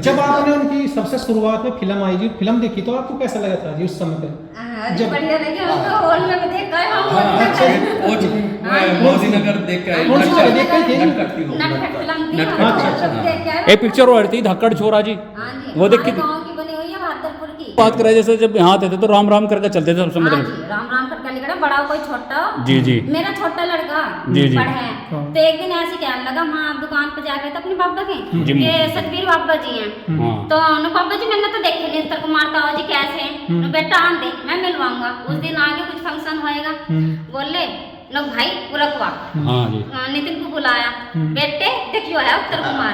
जब आपने उनकी सबसे शुरुआत में फिल्म आई जी, फिल्म देखी तो आपको कैसा लगा था जी उस समय पे? जब बढ़िया लगे हमको हॉल में देख कर हम मोदी नगर देख के आए, कौन सी वाली देख के थी? नटखट थी वो। नटखट फिल्म थी, नटखट, हम अच्छा, सब देख के आए। एक पिक्चर और थी धक्कड़ छोरा जी, हाँ जी, वो देख के हमारे गाँव की बनी हुई है बहादुरपुर की। बात करें जैसे जब यहाँ आते थे तो राम राम करके चलते थे सबसे हाँ मतलब। जी, राम राम करके निकला, बड़ा कोई छोटा। जी जी मेरा छोटा लड़का जी, जी। पढ़े है, हाँ। तो एक दिन ऐसे कहने लगा, वहाँ आप दुकान पे जा गए थे अपने बाबा के, जी। ये सतबीर बाबा जी हैं। हाँ तो उन्होंने बाबा जी मैंने तो देखे नहीं उत्तर कुमार ताऊ जी कैसे हैं, तो बेटा आन दे मैं मिलवाऊंगा, उस दिन आगे कुछ फंक्शन होएगा। बोले लो भाई रखवा। हाँ जी नितिन को बुलाया, बेटे देखियो है उत्तर कुमार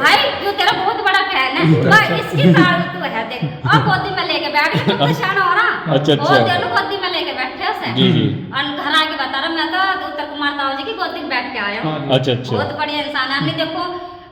भाई, जो तेरा बहुत बड़ा फैन है, वह इसकी साल तू है देख, और गोदी में लेके बैठ गया, तो परेशान हो रहा। अच्छा, अच्छा। और दोनों गोदी में लेके बैठे उसे। जी, जी। और घर आके बता रहा मैं तो उत्तर कुमार ताऊ जी की गोदी में बैठ के आया हूँ। अच्छा अच्छा बहुत बढ़िया इंसान है, हमने देखो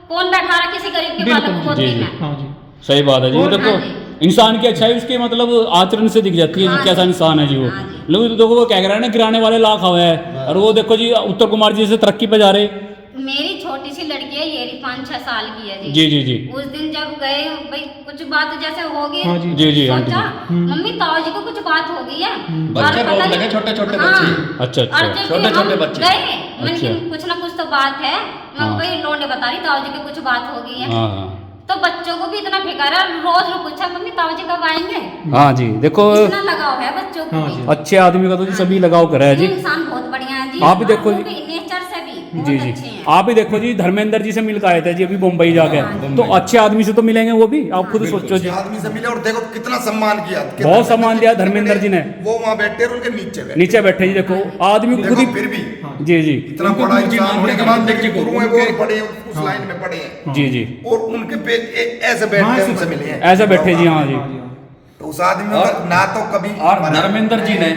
कौन बैठा रहा किसी गरीब के बालक को गोदी जी, जी। में। हाँ जी, सही बात है जी। और- देखो हाँ जी। इंसान की अच्छाई उसके मतलब आचरण से दिख जाती है हाँ जी, कैसा जी। इंसान है जी वो। हाँ जी। लोग तो देखो वो क्या कह रहा है ना, गिराने वाले लाख हुए हैं, और वो देखो जी उत्तर कुमार जी से तरक्की पे जा रहे। मेरी छोटी सी लड़की है, ये 5-6 साल की है जी। जी जी जी उस दिन जब गए भाई कुछ बात जैसे होगी, हाँ जी। जी, जी, आंटी सोचा जी। मम्मी ताऊ जी को कुछ बात हो गई है। बच्चे और बहुत पता लगे, नहीं- छोटे-छोटे हाँ। बच्चे। अच्छा अच्छा और जब छोटे-छोटे हम बच्चे। गए, मैंने अच्छा। कि कुछ ना कुछ तो बात है, मैं हाँ। भाई लोने बता रही ताऊ जी की कुछ बात हो गई है। हाँ हाँ तो बच्चों को भी इतना फिक्र है, रोज पूछा मम्मी ताऊ जी कब आएंगे, हाँ जी। देखो इतना लगाव है बच्चों को हाँ भी। जी। अच्छे आदमी का तो जी सभी लगाव करा है जी। इंसान बहुत बढ़िया है जी, आप भी देखो जी। नेचर से भी जी बहुत जी अच्छे हैं। आप ही देखो जी, धर्मेंद्र जी से मिल के आए थे जी अभी मुंबई जाके, तो अच्छे आदमी से तो मिलेंगे वो भी, आप खुद सोचो जी। आदमी से मिले और देखो कितना सम्मान किया, बहुत सम्मान दिया धर्मेंद्र जी ने। वो वहाँ बैठे और उनके नीचे बैठे, नीचे बैठे जी, देखो आदमी को खुद देखो ही। फिर भी जी जी इतना बड़ा इंसान होने के बाद देखिए गुरु हैं वो पढ़े हैं, उस लाइन में पढ़े हैं, जी जी और उनके पे ऐसे बैठ हाँ, के ऐसे उनसे मिले हैं, ऐसे बैठे जी। हाँ जी तो उस आदमी का ना तो कभी और धर्मेंद्र जी ने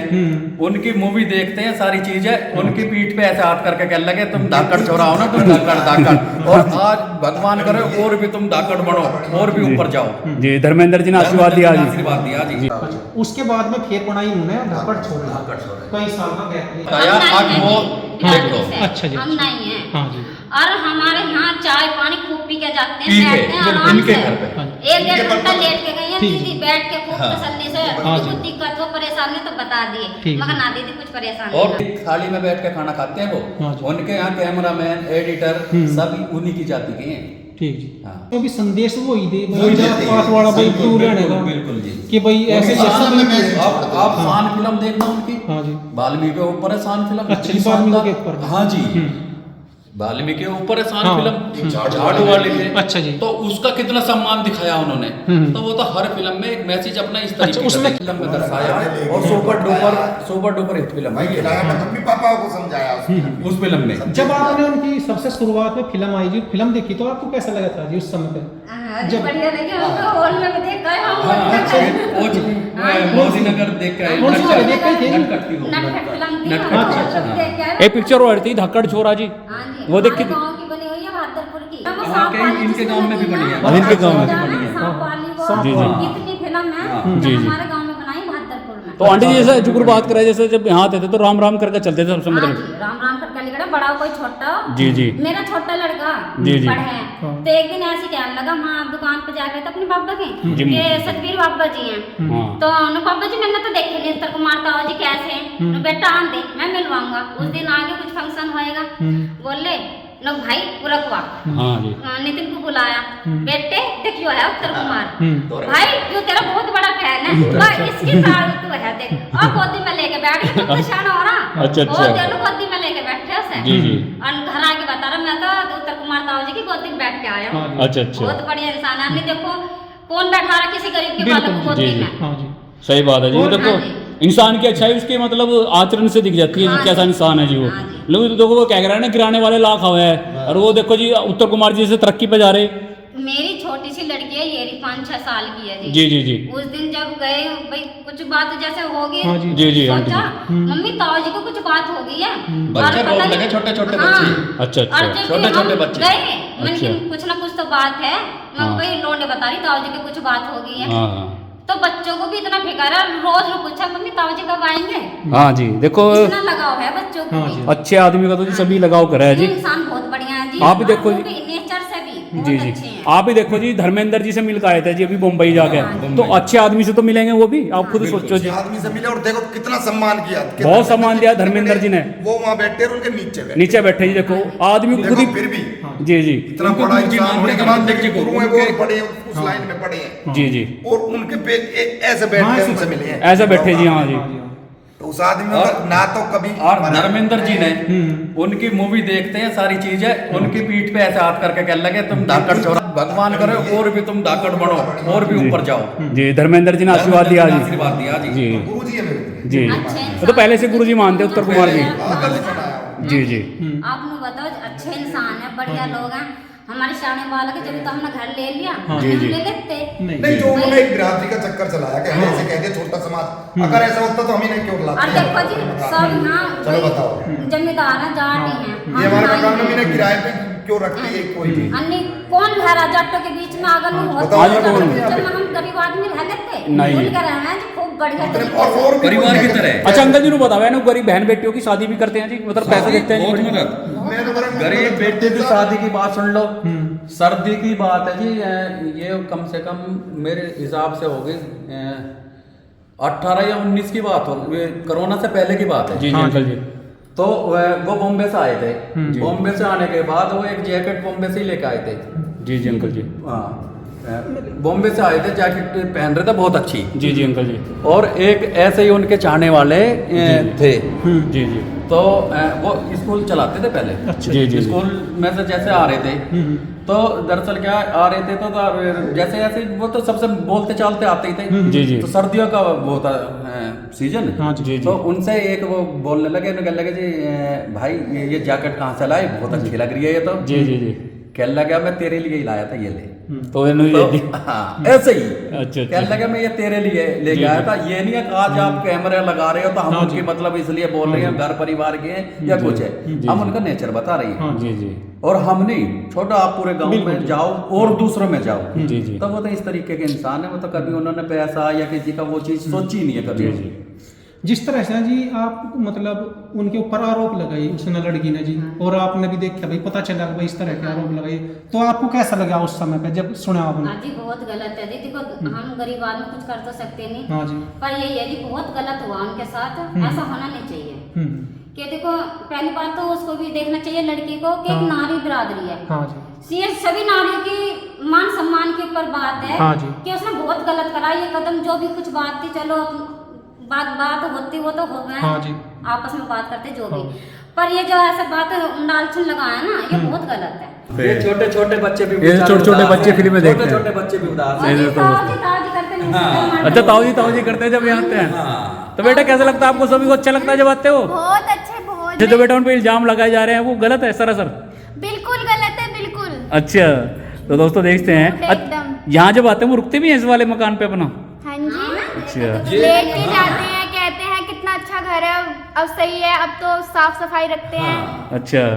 उनकी मूवी देखते हैं सारी चीजें, उनकी पीठ पे ऐसे हाथ करके कहने लगे तुम धाकड़ छोरा हो ना, तुम धाकड़। और आज भगवान करे और भी तुम धाकड़ बनो और भी ऊपर जाओ। जी धर्मेंद्र जी ने आशीर्वाद दिया जी। आशीर्वाद दिया जी। उसके बाद में फिर बनाई उन्होंने धक्कड़ छोड़ा, कई साल का गैप लिया। बताया, हम आज नहीं वो हैं, देख लो। से। अच्छा जी, हम अच्छा। नहीं हैं। हाँ जी, और हमारे यहाँ चाय पानी खूब पी के जाते हैं, ठीक है, बैठते हैं आराम इनके से। घर पे। हाँ। 1-1.5 घंटा लेट के गई हैं ठीक। दीदी, बैठ के खूब हाँ। तसल्ली से हाँ कुछ जी। दिक्कत हो परेशानी तो बता दिए, ठीक। मगर ना दीदी कुछ परेशानी और नहीं। थाली में बैठ के खाना खाते हैं हाँ वो, जी। उनके यहाँ कैमरामैन एडिटर सभी उन्हीं की जाति के हैं। ठीक जी। हाँ। तो भी संदेश वो ही दे वही देते हैं। पास वाला भाई बिल्कुल, दूर रहने का, बिल्कुल जी। कि भाई ऐसे उनकी जैसा शान में मैसेज आप शान फिल्म देखना उनकी, हाँ जी, वाल्मीकि के ऊपर है शान फिल्म। अच्छा, इतनी वाल्मीकि शानदार- के ऊपर। हाँ जी, वाल्मीकि के ऊपर है शान हाँ। फिल्म, झाड़ू झाड़ू वाले के। अच्छा जी। तो उसका कितना सम्मान दिखाया उन्होंने, तो वो तो हर फिल्म में एक मैसेज अपना इस तरीके अच्छा, उसमें- से फिल्म में दर्शाया, और सुपर डुपर हिट फिल्म भाई है खिलाया, मैं तो अपने पापा को समझाया उस फिल्म में। जब आपने उनकी सबसे शुरुआत में फिल्म आई जी, फिल्म देखी तो आपको कैसा लगा था जी उस समय पे? हाँ, जब- बढ़िया लगे हमको हॉल में देख कर हम हाँ, हॉल में अच्छा, गए। वो मोदी नगर देख के आए, कौन सी वाली देख के थी? नटखट थी वो। नटखट फिल्म थी, नटखट, हम अच्छा, सब हाँ। देख के आए। एक पिक्चर और थी धक्कड़ छोरा जी, हाँ जी, वो देख के- हमारे गाँव की बनी हुई है बहादुरपुर की। वो हाँ, सांप कई वाली इनके जिसमें गाँव में भी लगी बनी है। है। हाँ, इनके गाँव में भी जाना बनी है। सांप वाली वो, सांप जी, जी। इतनी फिल्म है, जी, जी। हमारे गाँव में बनाई बहादुरपुर में। तो आंटी जी जैसे जुगुर बात करें जैसे जब यहाँ आते थे तो राम राम करके चलते थे सबसे हाँ मतलब। जी, राम राम करके निकला, बड़ा कोई छोटा। जी जी मेरा छोटा लड़का जी, जी। पढ़े है, हाँ। तो एक दिन ऐसे कहने लगा, वहाँ आप दुकान पे जा गए थे अपने बाबा के, जी। ये सतबीर बाबा जी हैं। हाँ तो उन्होंने बाबा जी मैंने तो देखे नहीं उत्तर कुमार ताऊ जी कैसे हैं, तो बेटा आन दे मैं मिलवाऊंगा, उस दिन आगे कुछ फंक्शन होएगा। बोले लो भाई रखवा। हाँ जी नितिन को बुलाया, बेटे देखियो है उत्तर कुमार भाई, जो तेरा बहुत बड़ा फैन है, वह इसकी साल तू है देख, और गोदी में लेके बैठ गया, तो परेशान हो रहा। अच्छा, अच्छा। और दोनों गोदी में लेके बैठे उसे। जी, जी। और घर आके बता रहा मैं तो उत्तर कुमार ताऊ जी की गोदी में बैठ के आया हूँ। अच्छा अच्छा बहुत बढ़िया इंसान है, हमने देखो कौन बैठा रहा किसी गरीब के बालक को बिल्कुल, गोदी जी, जी। में। हाँ जी, सही बात है जी। और- देखो हाँ जी। इंसान की अच्छाई उसके मतलब आचरण से दिख जाती है हाँ जी, जी। कैसा इंसान है जी वो। हाँ जी। लोग तो देखो वो क्या कह रहा है ना, गिराने वाले लाख हुए हैं, और वो देखो जी उत्तर कुमार जी से तरक्की पे जा रहे। मेरी छोटी सी लड़की है, ये 5-6 साल की है जी जी जी उस दिन जब गए भाई कुछ बात जैसे होगी, हाँ जी। जी, जी, आंटी सोचा मम्मी ताऊ जी को कुछ बात हो गई है। बच्चे और पता बहुत नहीं- लगे, छोटे-छोटे हाँ। बच्चे। अच्छा और अच्छा जब छोटे-छोटे हम बच्चे। गए, मैंने अच्छा। कि कुछ ना कुछ तो बात है, मैं हाँ। भाई लोने बता रही ताऊ जी की कुछ बात हो गई है। हाँ हाँ तो बच्चों को भी इतना फिक्र है, रोज पूछा मम्मी ताऊ जी कब आएंगे, हाँ जी। देखो इतना लगाव है बच्चों को हाँ भी। जी। अच्छे आदमी का तो जी सभी लगाव करा है जी। इंसान बहुत बढ़िया है जी, आप भी देखो और जी। वो भी नेचर से भी बहुत जी अच्छे जी हैं। आप ही देखो जी धर्मेंद्र जी से मिल के आए थे जी अभी मुंबई जाके तो अच्छे आदमी से तो मिलेंगे वो भी आप खुद सोचो जी आदमी से मिले और देखो कितना सम्मान किया, कितना बहुत सम्मान दिया धर्मेंद्र जी ने। वो वहाँ बैठे और उनके नीचे बैठे जी देखो आदमी खुद देखो ही फिर भी जी जी इतना उनको बड़ा गुरुजी इंसान होने के बाद मानते देखिए हैं, गुरु हैं वो उनके- पढ़े हैं, उस लाइन में पढ़े हैं जी जी और उनके पे ऐसे बैठ हाँ, के ऐसे उनसे मिले हैं ऐसे बैठे जी हाँ जी तो उस आदमी का ना तो कभी और धर्मेंद्र जी ने उनकी मूवी देखते हैं सारी चीजें उनकी पीठ पे ऐसे हाथ करके कहने लगे तुम धाकड़ छोड़ा भगवान करे और भी तुम धाकड़ बढ़ो और भी ऊपर जाओ। जी धर्मेंद्र जी ने आशीर्वाद दिया जी आशीर्वाद दिया जी। जी गुरु जी है मेरे जी अच्छे इंसान। वो तो पहले से गुरु जी मानते उत्तर कुमार जी जी जी आपने बताओ अच्छे इंसान है, बढ़िया लोग हैं। हमारे शादी वाला के जब तो हमने घर ले लिया जी, हम जी। ले लेते। नहीं जो उन्होंने एक बिरादरी का चक्कर चलाया कि हम ऐसे कहते छोटा समाज, अगर ऐसा होता तो हम ही नहीं क्यों और लाते देखो जी सब यहाँ चलो बताओ जमींदार है जाटी हैं। ये हमारे मकान में मैंने किराए पे क्यों रखती है कोई भी अन्य कौन लहरा जाटों के बीच में अगर हम होते बताओ हैं, कौन? जब हम गरीब आदमी रह लेते नहीं। भूल कर रहे हैं जी खूब बढ़िया तरीके और से। और भी परिवार कोई की तरह। अच्छा अंकल जी ने बताया ना गरीब बहन बेटियों की शादी भी करते हैं जी मतलब पैसे देते हैं बहुत जी मदद। मैं तो बड़ा- गरीब बेटे की शादी की बात सुन लो। सर्दी की बात है जी ये कम से कम मेरे हिसाब से होगी 18 या 19 की बात हो, ये कोरोना से पहले की बात है। जी जी अंकल जी तो वो बॉम्बे से आए थे। बॉम्बे से आने के बाद वो एक जैकेट बॉम्बे से ही लेके आए थे। जी जी अंकल जी हाँ बॉम्बे से आए थे, जैकेट पहन रहे थे बहुत अच्छी। जी जी अंकल जी और एक ऐसे ही उनके चाहने वाले थे। जी जी तो वो स्कूल चलाते थे पहले। अच्छा जी जी स्कूल में से जैसे आ रहे थे तो दरअसल क्या आ रहे थे तो जैसे ऐसे वो तो सबसे बोलते चालते आते ही थे। जी जी तो सर्दियों का वो था सीजन। हाँ जी, जी तो उनसे एक वो बोलने लगे उन्हें कहने लगे जी भाई ये जैकेट कहाँ से लाए, बहुत अच्छी लग रही है ये तो। जी जी जी कहने लगा मैं तेरे लिए ही लाया था ये ले। तो इन्होंने तो, ये हाँ ऐसे ही अच्छा कहने लगा मैं ये तेरे लिए ले जी, गया जी। था। ये नहीं है कि आज आप कैमरे लगा रहे हो तो हम हाँ उनकी जी। मतलब इसलिए बोल रहे हैं घर परिवार के हैं या जी, कुछ है, जी, हम जी। उनका नेचर बता रही हैं। हाँ जी जी और हम नहीं छोटा आप पूरे गांव बिल्कुल में जी। जाओ और दूसरों में जाओ जी जी तो वो तो इस तरीके के इंसान है। वो तो कभी उन्होंने पैसा या किसी का वो चीज सोची नहीं है कभी। जी जिस तरह से ना जी आप मतलब उनके ऊपर आरोप लगाई उसने लड़की ने जी और आपने भी देखा भाई पता चला कि भाई इस तरह के आरोप लगाए तो आपको कैसा लगा उस समय पे जब सुना आपने? हाँ जी बहुत गलत है जी। देखो हम गरीब आदमी कुछ कर तो सकते नहीं, हाँ जी पर ये है जी बहुत गलत हुआ उनके साथ। ऐसा होना नहीं चाहिए कि देखो पहली बात तो उसको भी देखना चाहिए लड़की को कि एक हाँ। नारी बिरादरी है। हाँ जी ये सभी नारियों की मान सम्मान के ऊपर बात है हाँ जी। कि उसने बहुत गलत करा ये कदम। जो भी कुछ बात थी चलो बात होती वो तो हो गए हाँ जी। आपस में बात करते जो भी, हाँ। पर ये जो ऐसा बात उंडालछन लगाया ना ये बहुत गलत है। ये छोटे छोटे बच्चे भी ये छोटे-छोटे बच्चे फिल्में देखते हैं। छोटे छोटे बच्चे भी उदास और हैं। ये ताऊ जी करते नहीं हाँ। अच्छा ताऊ जी करते हैं जब यहाँ आते हैं हाँ। तो बेटा कैसा लगता है आपको? सभी को अच्छा लगता है जब आते हो? बहुत अच्छे बहुत जो बेटा उन पे इल्जाम लगाए जा रहे हैं वो गलत है सरासर? बिल्कुल गलत है बिल्कुल। अच्छा तो दोस्तों देखते हैं एकदम। यहाँ जब आते हैं वो रुकते भी हैं इस वाले मकान पे अपना? हाँ जी अच्छा लेट के जाते हैं, कहते हैं कितना अच्छा घर है, अब सही है, अब तो साफ सफाई रखते हैं। अच्छा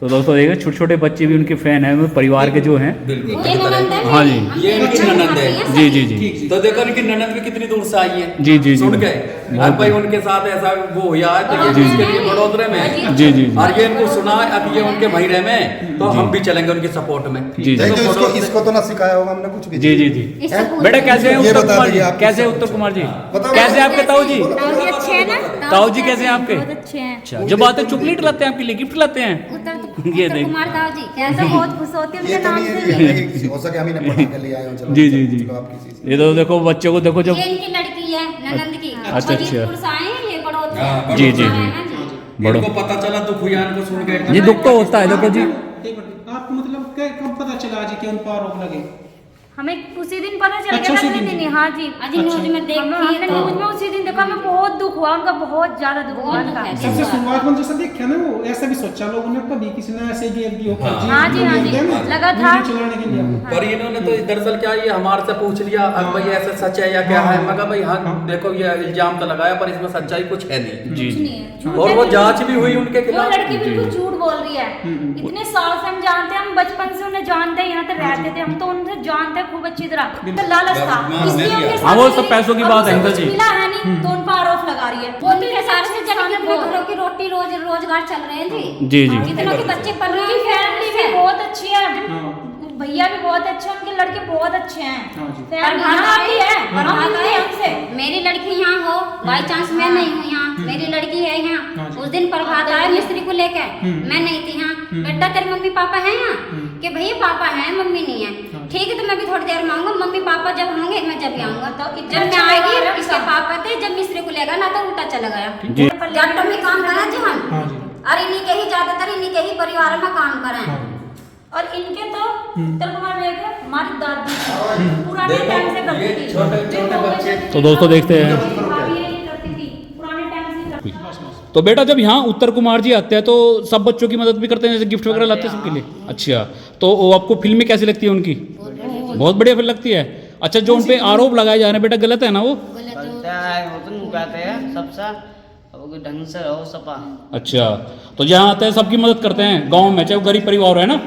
तो दोस्तों देखिए छोटे छोटे बच्चे भी उनके फैन हैं परिवार के जो हैं। बिल्कुल ये ननंद है हाँ जी। हम ये इनकी अच्छा ननंद है। करती जी जी जी तो देखो इनकी ननद भी कितनी दूर से आई है। जी, जी, सुन जी। के अब भाई उनके साथ ऐसा वो हुआ है तो ये जी, इसके जी। लिए बड़ोदरे में है। जी जी जी और ये इनको सुना अब ये उनके भाई में तो हम भी चलेंगे उनकी सपोर्ट में। जी, देखो देखो पड़ोस से- इसको तो ना सिखाया होगा हमने कुछ भी। जी जी जी इससे पूछ- बेटा कैसे हैं ये उत्तर बता कुमार जी? दीजिए आप कैसे हैं उत्तर कुमार जी? बताओ। कैसे हैं आपके ताऊ जी? ताऊ जी अच्छे हैं ना? ताऊ जी कैसे हैं आपके? बहुत अच्छे हैं। अच्छा जब आते हैं चॉकलेट लाते हैं आपके लिए, गिफ्ट लाते हैं? ये उत्तर देख। कुमार ताऊ जी कैसे बहुत खुश होती है ये उनके तो नाम नहीं से। है कि किसी हो सके हम ही ने पढ़ा के ले आए हो। चलो जी जी जी चलो आप किसी से ये तो देखो बच्चों को देखो जब ये इनकी लड़की है ननंद की। अच्छा, फरीदपुर से आए हैं ये बड़ोदरा। हाँ, जी, जी, बड़ोदरा जी। है ना जी। बड़ो इनको पता चला दुख हुआ इनको सुन के। ये दुख तो होता है देखो जी। एक मिनट आपको मतलब कब पता चला जी कि उन पर आरोप लगे? हमें उसी दिन पता चल अच्छा, गया उसी था दिन? दिन ही। हाँ जी अजी न्यूज में देखी हमने तो न्यूज में उसी दिन देखा, हमें बहुत दुख हुआ उनका, बहुत ज्यादा दुख हुआ बहुत उनका। दुख है। सबसे शुरुआत में जैसा देखा ना वो ऐसा भी सोचा लोगों ने कभी किसी ने ऐसे गेम दियो हाँ जी, हाँ जी, लगा था। चलाने के लिए पर इन्होंने तो दरअसल क्या ये हमारे से पूछ लिया अब भाई ऐसा सच है या क्या है। मैं कहा भाई हाँ देखो ये इल्जाम तो लगाया पर इसमें सच्चाई कुछ है नहीं। जी कुछ जी नहीं है। झूठ और है वो जी। जांच भी हुई उनके वो खिलाफ। लड़की बिल्कुल झूठ बोल रही है। इतने साल से हम जानते हैं, हम बचपन से उन्हें जानते हैं, यहाँ तक रहते थे हम, तो उनसे जानते हैं खूब अच्छी तरह। तो लालच था हाँ, इसलिए नहीं उनके किया। साथ हाँ, वो मिली। सब पैसों की अब बात है, उसे अंकल कुछ जी। मिला है नहीं तो उन पर आरोप लगा रही है। वो भी सारे से जन के घरों की रोटी रोजगार चल रहे हैं जी। जी जी कितनों के बच्चे पल रहे उनकी हैं फैमिली भी बहुत अच्छी है। भैया भी बहुत अच्छे हैं, उनके लड़के बहुत अच्छे हैं। हाँ जी। फैमिली यहाँ भी है, हम मिलते हैं उनसे। मेरी लड़की यहाँ हो, बाई चांस मैं नहीं हूँ यहाँ, मेरी लड़की है हाँ यहाँ। जी। उस दिन प्रभात आया मिस्त्री को लेकर, मैं नहीं थी यहाँ। बेटा तेरे मम्मी पापा हैं यहाँ? कि भैया पापा हैं, मम्मी नहीं है। ठीक है, तो मैं भी थोड़ी देर में आऊंगा, मम्मी पापा जब होंगे मैं जब भी आऊंगा। तो जब मैं आएगी इसके पापा थे, जब मिस्त्री को लेगा ना तो उल्टा चला गया। जी। डॉक्टर में काम करा जी हम, हाँ जी। और इन्हीं के ही ज्यादातर इन्हीं के ही परिवार में काम करें। हाँ। और इनके तो तलकुमार लेके हमारी दादी थी, पुराने टाइम से करती थी। छोटे बच्चे। तो दोस्तों देखते हैं। भाभी यही करती थी, पुराने टाइम से करती थी। तो बेटा जब यहाँ उत्तर कुमार जी आते हैं तो सब बच्चों की मदद भी करते हैं, जैसे गिफ्ट वगैरह लाते हैं सबके लिए? अच्छा, तो वो आपको फिल्में कैसी लगती है उनकी? बहुत बढ़िया फिल्म लगती है। अच्छा, जो उन पे आरोप लगाए जा रहे हैं बेटा, गलत है ना वो? बोलता है वो तो कहते हैं सबसे अब ढंग से रहो सपा। अच्छा, तो जहाँ आते हैं सबकी मदद करते हैं गांव में, चाहे वो गरीब परिवार है ना।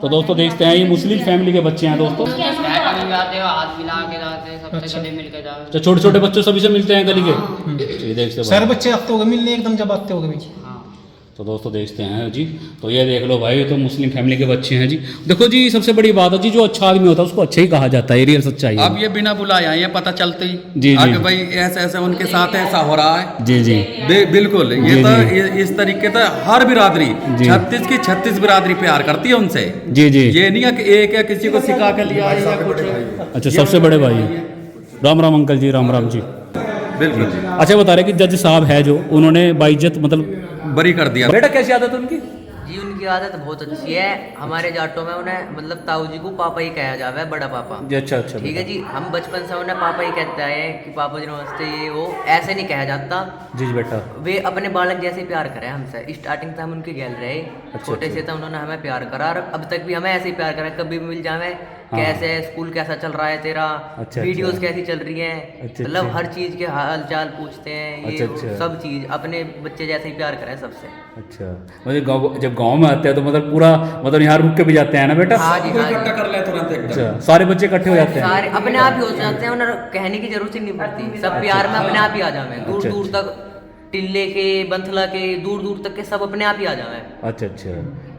तो दोस्तों देखते हैं, ये मुस्लिम फैमिली के बच्चे हैं दोस्तों। जाते हो हाथ मिला के जाते हैं, सबसे अच्छा। गले मिल के जाओ। तो छोटे छोटे बच्चों सभी से मिलते हैं गली के। ये देखते सारे बच्चे आते होंगे मिलने एकदम जब आते होंगे भाई। तो दोस्तों देखते हैं जी। तो ये देख लो भाई, ये तो मुस्लिम फैमिली के बच्चे हैं जी। देखो जी, सबसे बड़ी बात है जी, जो अच्छा आदमी होता है उसको अच्छा ही कहा जाता है, ये रियल सच्चाई है। अब ये बिना बुलाया ये पता चलते ही जी। आगे भाई ऐसे ऐसे उनके साथ ऐसा हो रहा है। जी जी। बिल्कुल, जी, ये तो जी। इस तरीके से हर बिरादरी जी। 36 की 36 बिरादरी प्यार करती है उनसे। जी जी। ये नहीं है कि एक या किसी को सिखा के लिया है या कुछ। अच्छा, सबसे बड़े भाई। राम राम अंकल जी, राम राम जी। बिल्कुल अच्छा, बता रहे कि जज साहब है जो, उन्होंने बाइज्जत मतलब बरी कर दिया। बेटा कैसी आदत है उनकी? जी उनकी आदत बहुत अच्छी है। हमारे जाटों में उन्हें मतलब ताऊ जी को पापा ही कहा जाता है, बड़ा पापा। जी, अच्छा अच्छा। ठीक है जी, हम बचपन से उन्हें पापा ही कहते हैं कि पापा जी नमस्ते, ये वो ऐसे नहीं कहा जाता। जी जी बेटा। वे अपने बालक जैसे प्यार करे हमसे। स्टार्टिंग से हम उनके गैल रहे, छोटे से तो उन्होंने हमें प्यार करा और अब तक भी हमें ऐसे ही प्यार करा। कभी भी मिल जावे, कैसे स्कूल कैसा चल रहा है तेरा, अच्छा, वीडियोस अच्छा। कैसी चल रही हैं, अच्छा, मतलब अच्छा। हर चीज के हाल चाल पूछते हैं। ये अच्छा, अच्छा। सब चीज अपने बच्चे जैसे ही प्यार करें सबसे। अच्छा, मतलब जब गांव में आते हैं तो मतलब पूरा मतलब यहाँ रुक के भी जाते हैं ना बेटा? हाँ जी, हाँ जी। इकट्ठा कर ले तुरंत एकदम। अच्छा, सारे बच्चे इकट्ठे हो जाते हैं? सारे अपने आप ही हो जाते हैं, उन्हें कहने की जरूरत ही नहीं पड़ती। सब प्यार में अपने आप ही आ जावे। दूर अच्छा, दूर तक टिल्ले के, बंथला के, दूर दूर तक के सब अपने आप ही आ जावे। अच्छा अच्छा।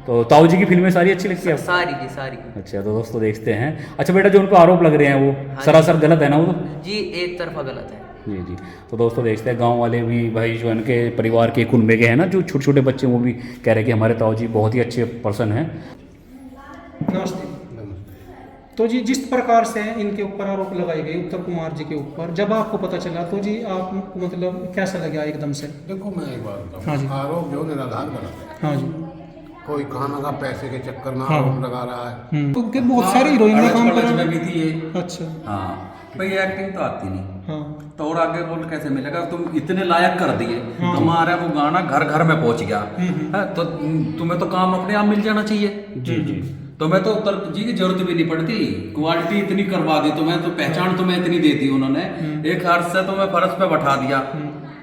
तो ताऊ जी की फिल्में सारी अच्छी लगती है आपको? सारी की सारी। अच्छा, तो दोस्तों देखते हैं। अच्छा बेटा, जो उन पर आरोप लग रहे हैं वो सरासर गलत है ना वो तो? जी एक तरफा गलत है। जी जी। तो दोस्तों देखते हैं, गांव वाले भी भाई जो इनके परिवार के कुनबे के हैं ना, जो छोटे छोटे बच्चे, वो भी कह रहे हैं कि हमारे ताऊ जी बहुत ही अच्छे पर्सन हैं। नमस्ते। तो जी, जिस प्रकार से इनके ऊपर आरोप लगाए गए उत्तर कुमार जी के ऊपर, जब आपको पता चला तो जी आपको मतलब कैसा लगा एकदम से? देखो मैं एक बात हाँ जी। बताऊँ, आरोप जो निराधार गलत है। हाँ जी। कोई खाना का पैसे के चक्कर में हाँ। आरोप लगा रहा है। क्योंकि बहुत सारी हीरोइन ने काम अड़च करा। में भी थी ये। अच्छा। हाँ भाई, एक्टिंग तो आती नहीं हाँ। तो और आगे रोल कैसे मिलेगा? तुम इतने लायक कर दिए, तुम्हारा वो गाना घर घर में पहुंच गया है, तो तुम्हें तो काम अपने आप मिल जाना चाहिए। जी जी। तुम्हें तो उत्तर जी की जरूरत भी नहीं पड़ती, क्वालिटी इतनी करवा दी तुम्हें, तो पहचान तुम्हें इतनी दे दी उन्होंने। एक अर्थ से तुम्हें फर्श पे बैठा दिया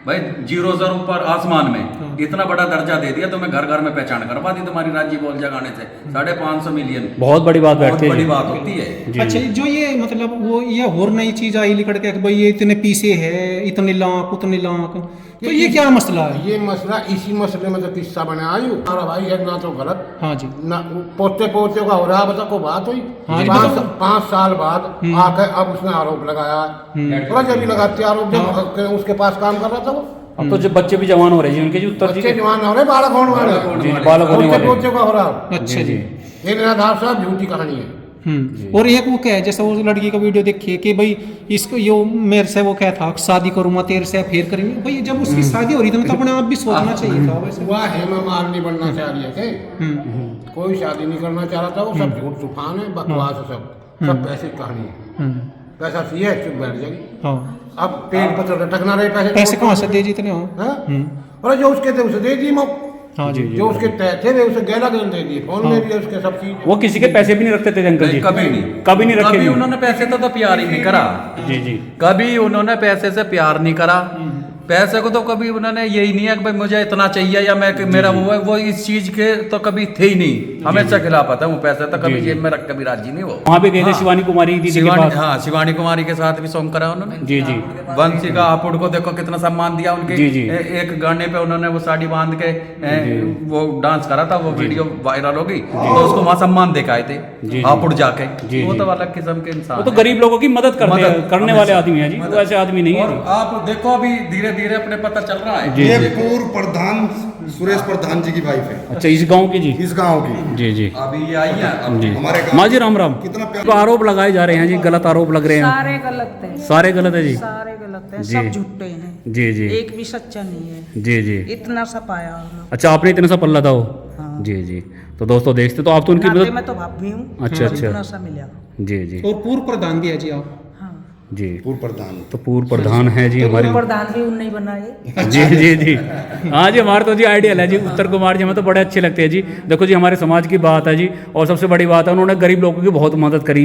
भाई, 0 0 ऊपर आसमान में इतना बड़ा दर्जा दे दिया, तुम्हें घर घर में पहचान करवा दी तुम्हारी राज्य बोल जा गाने से। 550 मिलियन बहुत बड़ी बात बहुत बैठती है बड़ी जी। बात होती है। जी, अच्छा, जी। जो ये मतलब वो ये और नई चीज आई लिखड़ के कि भाई ये इतने पीसे है, इतने लाख उतने लाख, तो ये क्या मसला है? ये मसला इसी मसले में तो किस्सा बना आयु हमारा भाई है ना, तो गलत हाँ जी। ना पोते पोते का हो रहा बता को बात हुई। हाँ जी, 5 साल बाद आकर अब उसने आरोप लगाया। थोड़ा जब भी लगाते आरोप, जब उसके पास काम कर रहा था वो। अब तो जब बच्चे भी जवान हो रहे हैं जी उनके, जी उत्तर जी बच्चे के। जवान हो रहे, बालक होने वाले, जी, बालक होने पोते वाले। पोते का हो रहा। अच्छा जी। ये निराधार साहब झूठी कहानी है। और एक वो क्या है, जैसे वो लड़की का वीडियो देखिए कि भाई इसको यो मेरे से वो क्या था, शादी करूंगा तेरे से फिर करेंगे। भाई जब उसकी शादी हो रही थी तो अपने आप भी सोचना चाहिए था वैसे। वह हेमा मालिनी बनना चाह रही है के? कोई शादी नहीं करना चाह रहा था, वो सब झूठ तूफान है, बकवास है, सब पैसे की कहानी है। पैसा चाहिए चुप बैठ जाएगी। हाँ। अब पेट पर तो लटकना रहे पैसे कहाँ से दे जितने हो? और जो उसके थे उसे दे दी मो, हाँ जी। जो उसके थे वे उसे गैला गैल दे दिए। फोन में भी है उसके सब चीज। वो किसी के पैसे भी नहीं रखते थे अंकल जी? कभी नहीं, कभी नहीं रखे कभी जी। उन्होंने पैसे तो प्यार ही नहीं करा। जी जी। कभी उन्होंने पैसे से प्यार नहीं करा। पैसे को तो कभी उन्होंने यही नहीं है कि भाई मुझे इतना चाहिए या मैं मेरा वो है, वो इस चीज के तो कभी थे ही नहीं, हमेशा खिलाफ आता है वो पैसे तो कभी जेब में रख कभी राजी नहीं वो। वहाँ पे गए थे शिवानी कुमारी दीदी के पास। हाँ, शिवानी कुमारी के साथ भी सॉन्ग करा उन्होंने। जी जी। वंशी का हापुड़ को देखो कितना सम्मान दिया उनके। जी जी। एक गाने पे उन्होंने वो साड़ी बांध के वो डांस करा था, वो वीडियो वायरल हो गई तो उसको वहाँ सम्मान दे के आए थे हापुड़ जाके। वो तो अलग किस्म के इंसान, वो तो गरीब लोगों की मदद करने वाले आदमी है जी, वो ऐसे आदमी नहीं है। आप देखो अभी धीरे धीरे अपने पता चल रहा है। ये पूर्व प्रधान सुरेश प्रधान जी की वाइफ है। अच्छा, इस गांव की जी? इस गांव की। जी जी। अभी ये आई है जी। हमारे गांव माँ जी राम राम। कितना प्यार। तो आरोप लगाए जा रहे हैं जी, गलत आरोप लग रहे हैं। सारे गलत हैं, सारे गलत है जी? सारे गलत हैं, जी। सब झूठे हैं। जी जी। एक भी सच्चा नहीं है। जी जी। इतना सा पाया हूँ। अच्छा, आपने इतना सा पल्ला था वो? हाँ। जी जी। तो दोस्तों देखते तो आप तो उनकी नाते मदद। में तो भाभी हूँ। अच्छा अच्छा। इतना सा मिला। जी जी। और पूर्व प्रधान भी है जी आप? हाँ। जी। पूर्व प्रधान। तो पूर्व प्रधान है जी हमारे। प्रधान भी उन नहीं बनाए। जी जी जी। हाँ जी, हमारे तो जी आइडियल है जी उत्तर कुमार जी, हमें तो बड़े अच्छे लगते हैं जी। देखो जी, हमारे समाज की बात है जी, और सबसे बड़ी बात है उन्होंने गरीब लोगों की बहुत मदद करी।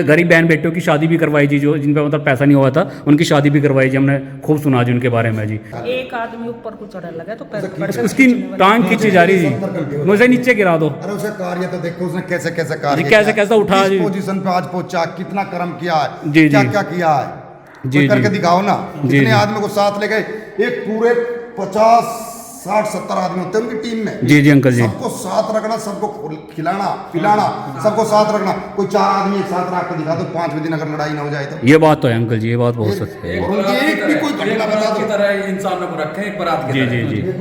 गरीब बहन बेटियों की शादी भी करवाई जी, जो जिन पे मतलब पैसा नहीं हुआ था उनकी शादी भी करवाई जी, हमने खूब सुना जी उनके बारे में जी। एक आदमी ऊपर को चढ़ने लगा तो पैर पकड़ के उसकी टांग खींची जा रही जी, मुझे नीचे गिरा दो। अरे उसे कार्य तो देखो उसने कैसे कैसे कार्य जी, कैसे कैसे उठा जी। पोजीशन पे आज पहुंचा, कितना कर्म किया है, जी, क्या जी। क्या किया है, जी, कोई करके जी। दिखाओ ना। जी, कितने जी। आदमी को साथ ले गए, एक पूरे 50 60 70 आदमी होते हैं उनकी टीम में। जी जी अंकल जी। सबको साथ रखना, सबको खिलाना पिलाना, सबको साथ रखना। कोई 4 आदमी एक साथ रख के दिखा दो, 5वें दिन अगर लड़ाई ना हो जाए तो। ये बात तो है अंकल जी, ये बात बहुत सच है। और उनकी एक भी कोई घटना बता दो। की तरह इंसानों को रखें एक बारात की जी तरह। जी जी।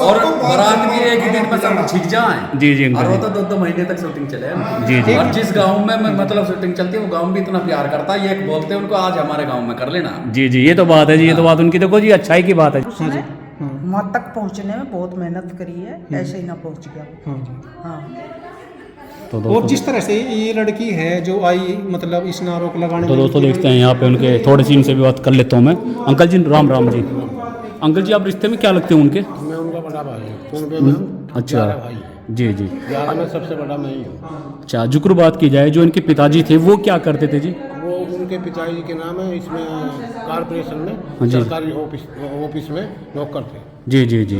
और बारात भी एक ही दिन में सब छिक जाए। जी जी अंकल और वो जी। तो 2-2 महीने तक शूटिंग चले। जी, जी। और जिस गांव में मतलब शूटिंग चलती है वो गांव भी इतना प्यार करता है, ये एक बोलते हैं उनको आज हमारे गांव में कर लेना। जी जी, ये तो बात है जी, ये तो बात उनकी देखो जी अच्छाई की बात है। उसने वहाँ तक पहुँचने में बहुत मेहनत करी है, ऐसे ही ना पहुँच गया। हाँ जी। हाँ। तो और दोस्तों जिस तरह से ये लड़की है जो आई, मतलब इसने आरोप लगाने तो वाली दोस्तों थी, देखते हैं यहाँ पे उनके थोड़ी सी इनसे भी बात कर लेता हूँ मैं। अंकल जी राम राम जी। अंकल जी, आप रिश्ते में क्या लगते हैं उनके? मैं उनका बड़ा भाई हूँ, कुनबे में हम अच्छा। 11 भाई हैं। जी जी। 11 में सबसे बड़ा मैं ही हूँ। अच्छा, जुक्र बात की जाए, जो इनके पिताजी थे वो क्या करते थे जी? वो उनके पिताजी के नाम है, इसमें कारपोरेशन हाँ में जी। सरकारी ऑफिस में नौकर थे। जी जी जी।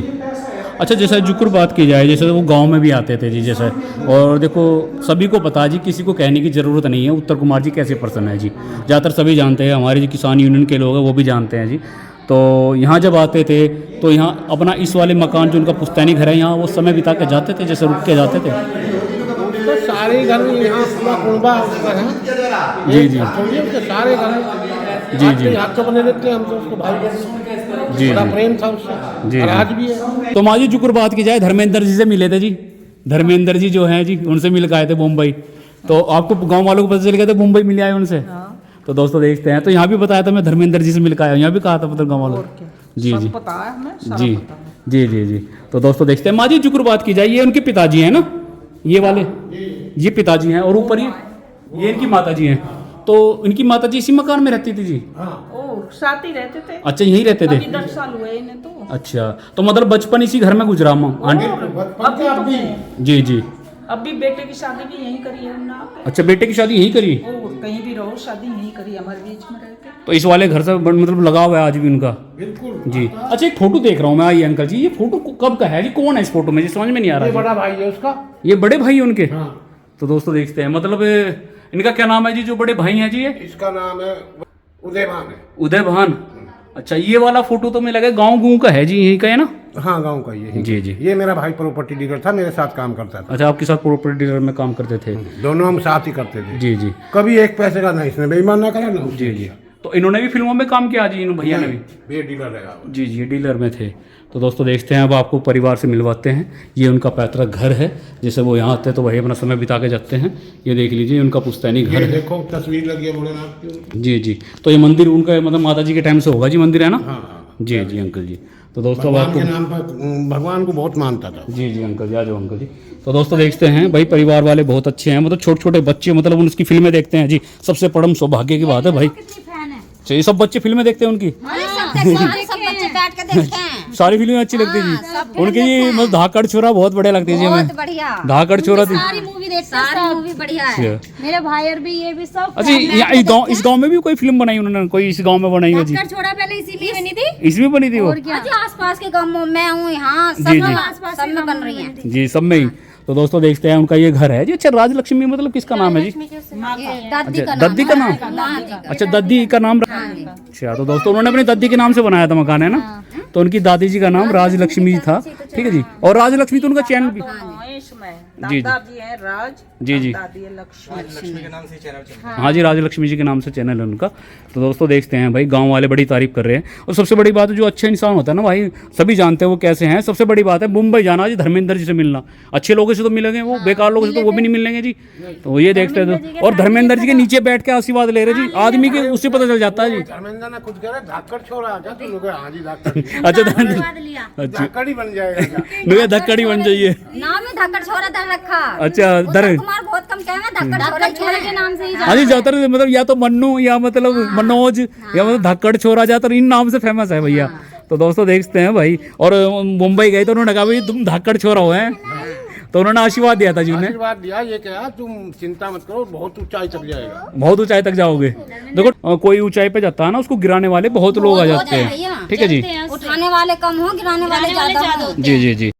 अच्छा, जैसे जुक्र बात की जाए, जैसे वो गांव में भी आते थे जी जैसे, और देखो सभी को पता है जी, किसी को कहने की ज़रूरत नहीं है उत्तर कुमार जी कैसे पर्सन है जी, ज़्यादातर सभी जानते हैं, हमारे जो किसान यूनियन के लोग हैं वो भी जानते हैं जी। तो यहाँ जब आते थे तो यहाँ अपना इस वाले मकान जो उनका पुश्तैनी घर है, यहाँ वो समय बिता के जाते थे, जैसे रुक के जाते थे। तो सारे घर यहाँ पूरा कुनबा उसका है। जी जी। समझिए उसके सारे घर जी, जी। हाथ तो बने रहते हैं, हम तो उसको भाई कहते जी, हैं। बड़ा जी। प्रेम था उससे। जी, और जी। आज भी है। तो माँ जी, जुक्र बात की जाए, धर्मेंद्र जी से मिले थे जी, धर्मेंद्र जी जो हैं जी, उनसे मिल के आए थे मुंबई। तो आपको गांव वालों को पता चल गया था मुंबई मिले आए उनसे? तो दोस्तों देखते हैं, तो यहाँ भी बताया था मैं धर्मेंद्र जी से मिल के आया हूँ, यहाँ भी कहा था मतलब गाँव वालों। जी जी। पता है हमें, सारा जी पता है। जी जी जी। तो दोस्तों देखते हैं, माँ जी जुक्र बात की जाए, ये उनके पिताजी हैं ना, ये वाले, ये पिताजी हैं, और ऊपर ये इनकी माता जी हैं। तो इनकी माता जी इसी मकान में रहती थी जी? और साथ ही रहते थे। अच्छा, यहीं रहते थे? अभी 10 साल हुए इन्हें तो। अच्छा, तो मतलब बचपन इसी घर में गुजरा माँ आंटी? अभी जी जी। अभी बेटे की शादी भी यहीं करी है हमने। अच्छा, बेटे की शादी यहीं करी? और कहीं भी रहो, शादी यहीं करी, हमारे बीच में रहते। तो इस वाले घर से मतलब लगाव है आज भी उनका? बिल्कुल जी। अच्छा, एक फोटो देख रहा हूँ मैं, आइए अंकल जी, ये फोटो कब का है जी, कौन है इस फोटो में जी, समझ में नहीं आ ये रहा बड़ा भाई है उसका। जी। ये बड़े भाई हैं उनके? हाँ। तो दोस्तों देखते हैं, मतलब इनका क्या नाम है जी, जो बड़े भाई हैं जी? ये इसका नाम है उदयभान है। उदयभान। अच्छा, ये वाला फोटो तो मुझे लगा गाँव गूँ का है जी, यहीं का है ना? हाँ, गांव का ये। जी जी। ये मेरा भाई प्रॉपर्टी डीलर था, मेरे साथ काम करता था। अच्छा, आपके साथ प्रॉपर्टी डीलर में काम करते थे? दोनों हम साथ ही करते थे। जी जी। कभी एक पैसे का नहीं इसने बेईमान ना करा ना उसने जी जी। किया। तो इन्होंने भी फिल्मों में काम किया जी, इन भैया ने भी? ये डीलर रहेगा। जी जी, डीलर में थे। तो दोस्तों देखते हैं, अब आपको परिवार से मिलवाते हैं। ये उनका पैतृक घर है, जैसे वो यहाँ आते हैं तो वही अपना समय बिता के जाते हैं। ये देख लीजिए उनका पुश्तैनी घर ये है। देखो तस्वीर लगी है भोलेनाथ की। जी जी। तो ये मंदिर उनका मतलब माता जी के टाइम से होगा जी मंदिर, है ना? हाँ। जी जी अंकल जी। तो दोस्तों अब भगवान आपको के नाम पर भगवान को बहुत मानता था। जी जी अंकल जी, आ जाओ अंकल जी। तो दोस्तों देखते हैं भाई, परिवार वाले बहुत अच्छे हैं, मतलब छोटे छोटे बच्चे, मतलब उनकी फिल्में देखते हैं जी, सबसे परम सौभाग्य की बात है भाई। कितनी फैन है? अच्छा, ये सब बच्चे फिल्में देखते हैं उनकी? सब बच्चे बैठ के देखते हैं। सारी फिल्में अच्छी लगती है जी सब उनकी जी, मतलब धाकड़ छोरा बहुत बढ़िया लगती है जी बहुत हमें। बढ़िया। धाकड़ छोरा थी। सारी मूवी मूवी देखते हैं सारी सब। मूवी बढ़िया है। अच्छा मेरे भाई और भी ये भी सब अच्छा, इस गांव में भी कोई फिल्म बनाई उन्होंने, कोई इस गांव में बनाई हो जी? डॉक्टर छोड़ा पहले इसीलिए बनी थी। इसमें बनी थी वो? और क्या? अजी आसपास के गांव में मैं हूँ, यहाँ सब जी, में जी। आसपास सब में बन रही है। जी, सब में ही। तो दोस्तों देखते हैं उनका ये घर है जी। अच्छा, राजलक्ष्मी मतलब किसका नाम है जी? दादी अच्छा, दद्दी का नाम? हाँ जी। अच्छा, दद्दी का नाम। अच्छा, तो दोस्तों उन्होंने अपनी दद्दी के नाम से बनाया था मकान, है ना? तो उनकी दादी जी का नाम राजलक्ष्मी जी था, ठीक है जी। और राजलक्ष्मी तो उनका चैनल भी, जी दादाजी है राज, जी जी, दादी है लक्ष्मी। हाँ जी, राजलक्ष्मी जी के नाम से चैनल है उनका। तो दोस्तों देखते हैं भाई, गांव वाले बड़ी तारीफ कर रहे हैं। और सबसे बड़ी बात है, जो अच्छे इंसान होता है ना भाई, सभी जानते हैं वो कैसे हैं। सबसे बड़ी बात है मुंबई जाना जी, धर्मेंद्र जी से मिलना। अच्छे लोगों से तो मिलेंगे वो, बेकार लोगों से तो वो भी नहीं मिलेंगे जी। तो ये देखते हैं तो, और धर्मेंद्र जी के नीचे बैठ के आशीर्वाद ले रहे जी आदमी के, उससे पता चल जाता है जी। धर्मेंद्र ने कुछ कहा धाकड़ छोड़ा आ जा, तो लोग हाँ जी धाकड़, अच्छा, अच्छा, धाकड़ ही बन जाएगा। भैया धक्कड़ी बन जाइए। नाम में धक्कड़ छोरा दर रखा। अच्छा, उत्तम कुमार बहुत कम कहे धक्कड़ छोरा के नाम से ही हाँ जी, ज्यादातर मतलब या तो मन्नू या मतलब मनोज या मतलब धक्कड़ छोरा, ज्यादातर इन नाम से फेमस है भैया। तो दोस्तों देखते हैं भाई, और मुंबई गए तो उन्होंने कहा भाई तुम धक्कड़ छोरा हो हैं, तो उन्होंने आशीर्वाद दिया था जी उन्हें। आशीर्वाद दिया, ये कहा तुम चिंता मत करो, बहुत ऊंचाई तक जाएगा। बहुत ऊंचाई तक जाओगे। देखो कोई ऊंचाई पे जाता है ना, उसको गिराने वाले बहुत लोग आ जाते हैं, ठीक है जी। उठाने वाले कम हो, गिराने वाले ज्यादा हो। जी जी जी।